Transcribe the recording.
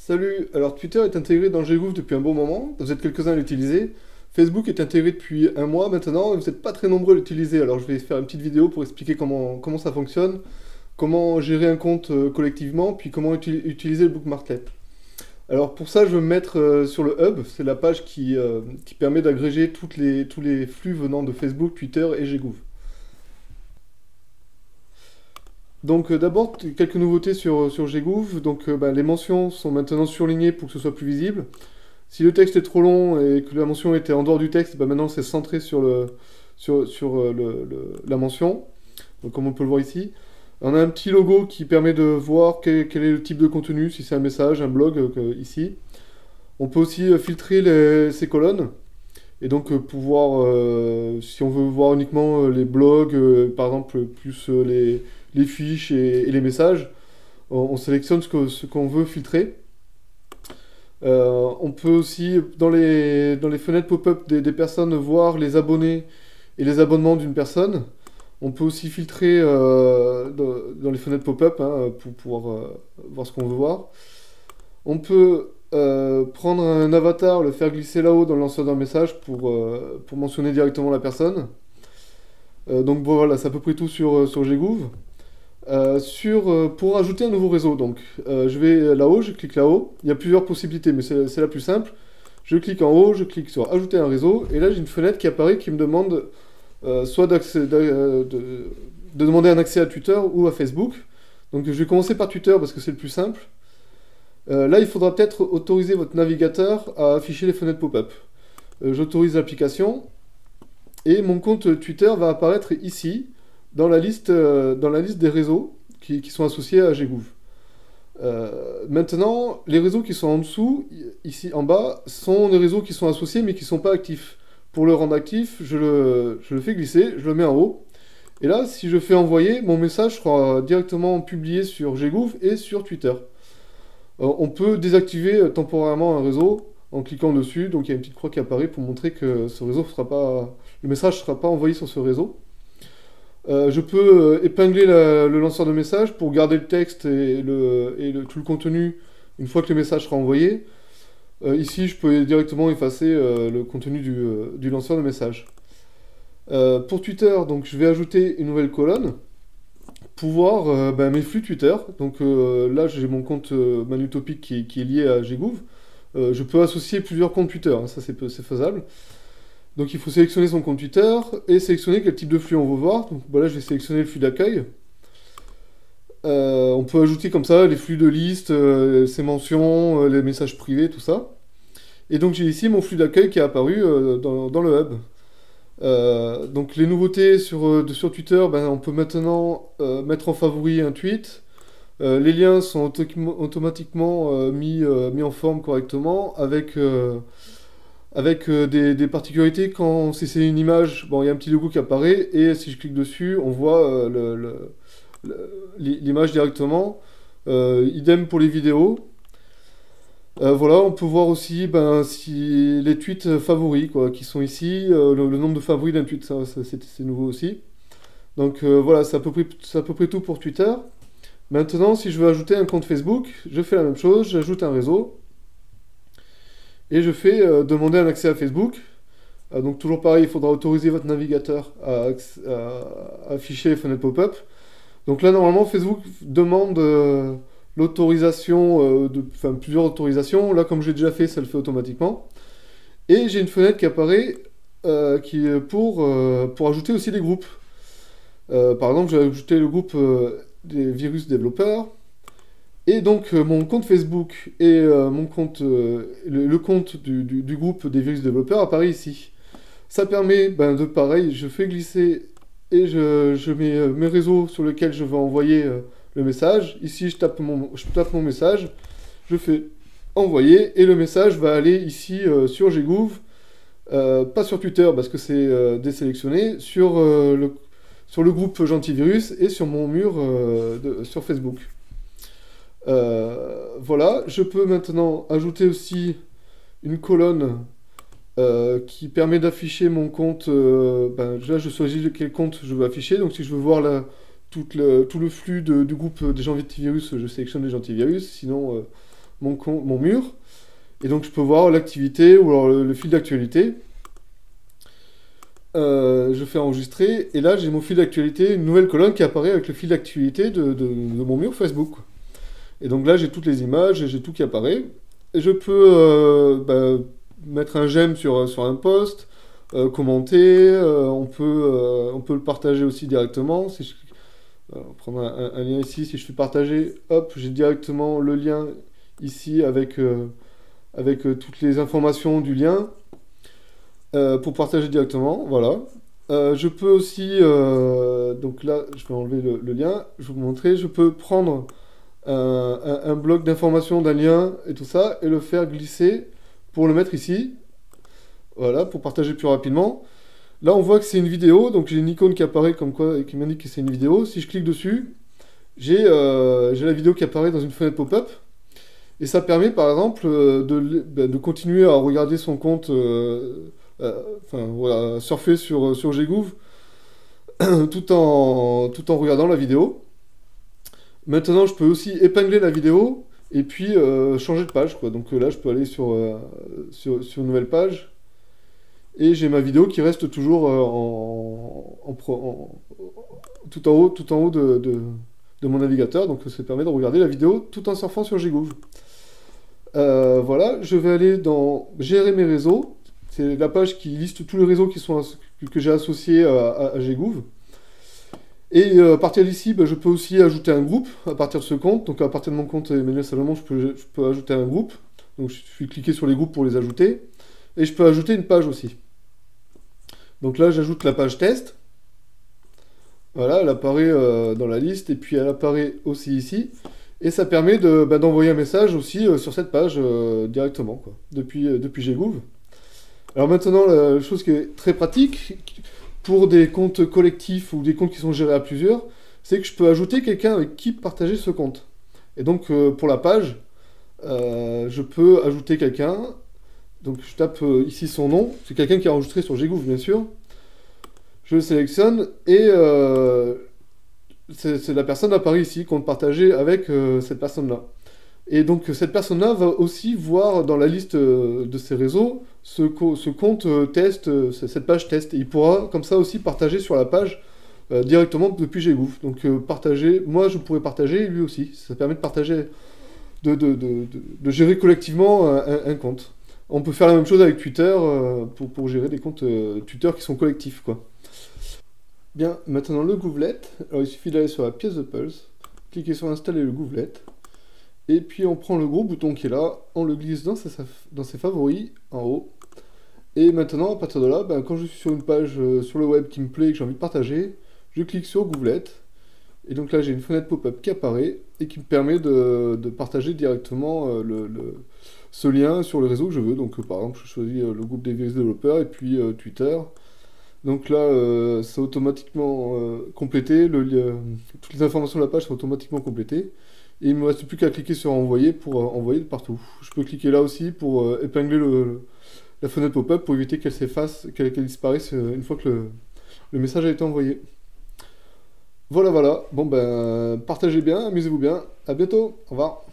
Salut, alors Twitter est intégré dans Ggoogle depuis un bon moment, vous êtes quelques-uns à l'utiliser. Facebook est intégré depuis un mois maintenant, et vous n'êtes pas très nombreux à l'utiliser, alors je vais faire une petite vidéo pour expliquer comment ça fonctionne, comment gérer un compte collectivement, puis comment utiliser le bookmarklet. Alors pour ça, je vais me mettre sur le Hub, c'est la page qui permet d'agréger tous les flux venant de Facebook, Twitter et Ggoogle. Donc d'abord, quelques nouveautés sur Ggoogle. Donc les mentions sont maintenant surlignées pour que ce soit plus visible. Si le texte est trop long et que la mention était en dehors du texte, maintenant c'est centré sur la mention, donc, comme on peut le voir ici. On a un petit logo qui permet de voir quel est le type de contenu, si c'est un message, un blog, ici. On peut aussi filtrer ces colonnes, et donc pouvoir, si on veut voir uniquement les blogs, par exemple, plus les fiches et les messages, on sélectionne ce qu'on veut filtrer. On peut aussi, dans les fenêtres pop-up des personnes, voir les abonnés et les abonnements d'une personne. On peut aussi filtrer dans les fenêtres pop-up pour pouvoir voir ce qu'on veut voir. On peut prendre un avatar, le faire glisser là-haut dans le lanceur d'un message pour mentionner directement la personne. Donc bon, voilà, c'est à peu près tout sur Ggoogle. Pour ajouter un nouveau réseau, donc je vais là-haut, je clique là-haut. Il y a plusieurs possibilités, mais c'est la plus simple. Je clique en haut, je clique sur ajouter un réseau, et là j'ai une fenêtre qui apparaît qui me demande soit de demander un accès à Twitter ou à Facebook. Donc je vais commencer par Twitter parce que c'est le plus simple. Là il faudra peut-être autoriser votre navigateur à afficher les fenêtres pop-up. J'autorise l'application, et mon compte Twitter va apparaître ici dans la liste des réseaux qui sont associés à Ggoogle. Maintenant, les réseaux qui sont en dessous, ici en bas, sont des réseaux qui sont associés mais qui ne sont pas actifs. Pour le rendre actif, je le fais glisser, je le mets en haut. Et là, si je fais envoyer, mon message sera directement publié sur Ggoogle et sur Twitter. On peut désactiver temporairement un réseau en cliquant dessus. Donc il y a une petite croix qui apparaît pour montrer que ce réseau sera pas, le message ne sera pas envoyé sur ce réseau. Je peux épingler le lanceur de message pour garder le texte et tout le contenu une fois que le message sera envoyé. Ici, je peux directement effacer le contenu du lanceur de message. Pour Twitter, donc, je vais ajouter une nouvelle colonne pour voir mes flux Twitter. Donc là, j'ai mon compte Manutopic qui est lié à Ggoogle. Je peux associer plusieurs comptes Twitter, ça c'est faisable. Donc il faut sélectionner son compte Twitter et sélectionner quel type de flux on veut voir. Donc voilà, je vais sélectionner le flux d'accueil. On peut ajouter comme ça les flux de liste, ses mentions, les messages privés, tout ça. Et donc j'ai ici mon flux d'accueil qui est apparu dans le hub. Donc les nouveautés sur Twitter, on peut maintenant mettre en favori un tweet. Les liens sont automatiquement mis en forme correctement avec des particularités. Si c'est une image, bon, il y a un petit logo qui apparaît, et si je clique dessus, on voit l'image directement. Idem pour les vidéos. Voilà, on peut voir aussi si les tweets favoris qui sont ici, le nombre de favoris d'un tweet, ça, c'est nouveau aussi. Donc voilà, c'est à peu près tout pour Twitter. Maintenant, si je veux ajouter un compte Facebook, je fais la même chose, j'ajoute un réseau. Et je fais demander un accès à Facebook. Donc toujours pareil, il faudra autoriser votre navigateur à afficher les fenêtres pop-up. Donc là, normalement, Facebook demande l'autorisation, plusieurs autorisations. Là, comme j'ai déjà fait, ça le fait automatiquement. Et j'ai une fenêtre qui apparaît qui est pour ajouter aussi des groupes. Par exemple, j'ai ajouté le groupe des virus développeurs. Et donc mon compte Facebook et mon compte, le compte du groupe des virus développeurs apparaît ici. Ça permet de pareil, je fais glisser et je mets mes réseaux sur lesquels je veux envoyer le message. Ici je tape mon message, je fais envoyer et le message va aller ici sur Ggoogle, pas sur Twitter parce que c'est désélectionné, sur le groupe Gentivirus et sur mon mur sur Facebook. Voilà, je peux maintenant ajouter aussi une colonne qui permet d'afficher mon compte. Là, je choisis quel compte je veux afficher. Donc, si je veux voir tout le flux du groupe des Gentivirus, je sélectionne les Gentivirus. Sinon, mon mur. Et donc je peux voir l'activité ou alors le fil d'actualité. Je fais enregistrer et là j'ai mon fil d'actualité, une nouvelle colonne qui apparaît avec le fil d'actualité de mon mur Facebook, quoi. Et donc là j'ai toutes les images, et j'ai tout qui apparaît. Et je peux mettre un j'aime sur un post, commenter, on peut le partager aussi directement. Si je, on va prendre un lien ici, si je fais partager, hop, j'ai directement le lien ici avec toutes les informations du lien pour partager directement, voilà. Je peux aussi, donc là, je vais enlever le lien, je vais vous montrer, je peux prendre un bloc d'information d'un lien et tout ça, et le faire glisser pour le mettre ici, voilà, pour partager plus rapidement. Là, on voit que c'est une vidéo, donc j'ai une icône qui apparaît comme quoi, et qui m'indique que c'est une vidéo. Si je clique dessus, j'ai la vidéo qui apparaît dans une fenêtre pop-up. Et ça permet, par exemple, de continuer à regarder son compte, enfin, voilà, surfer sur Ggouv, tout en regardant la vidéo. Maintenant, je peux aussi épingler la vidéo et puis changer de page, quoi. Donc là, je peux aller sur une nouvelle page et j'ai ma vidéo qui reste toujours tout en haut de mon navigateur. Donc ça permet de regarder la vidéo tout en surfant sur Ggouv. Voilà, je vais aller dans gérer mes réseaux. C'est la page qui liste tous les réseaux que j'ai associés à Ggouv. Et à partir d'ici, je peux aussi ajouter un groupe à partir de ce compte. Donc à partir de mon compte Emmanuel Salomon, je peux ajouter un groupe. Donc je suis cliqué sur les groupes pour les ajouter. Et je peux ajouter une page aussi. Donc là, j'ajoute la page test. Voilà, elle apparaît dans la liste et puis elle apparaît aussi ici. Et ça permet d'envoyer un message aussi sur cette page directement, quoi, depuis Ggouv. Alors maintenant, la chose qui est très pratique pour des comptes collectifs ou des comptes qui sont gérés à plusieurs, c'est que je peux ajouter quelqu'un avec qui partager ce compte. Et donc pour la page, je peux ajouter quelqu'un. Donc je tape ici son nom. C'est quelqu'un qui est enregistré sur Ggouv, bien sûr. Je le sélectionne et la personne apparaît ici, compte partagé avec cette personne-là. Et donc cette personne-là va aussi voir dans la liste de ses réseaux ce compte test, cette page test. Et il pourra comme ça aussi partager sur la page directement depuis Ggouv. Donc partager, moi je pourrais partager, lui aussi. Ça permet de partager, de gérer collectivement un compte. On peut faire la même chose avec Twitter pour gérer des comptes Twitter qui sont collectifs, quoi. Bien, maintenant le Ggouvlet. Alors il suffit d'aller sur la pièce de Pulse, cliquer sur installer le Ggouvlet, et puis on prend le gros bouton qui est là, on le glisse dans ses favoris en haut. Et maintenant, à partir de là, quand je suis sur une page sur le web qui me plaît et que j'ai envie de partager, je clique sur Ggouvlet. Et donc là, j'ai une fenêtre pop-up qui apparaît et qui me permet de partager directement ce lien sur le réseau que je veux. Donc par exemple, je choisis le groupe des virus développeurs et puis Twitter. Donc là, c'est automatiquement complété, toutes les informations de la page sont automatiquement complétées. Et il ne me reste plus qu'à cliquer sur envoyer pour envoyer de partout. Je peux cliquer là aussi pour épingler la fenêtre pop-up pour éviter qu'elle s'efface, qu'elle disparaisse une fois que le message a été envoyé. Voilà, voilà. Bon partagez bien, amusez-vous bien. À bientôt. Au revoir.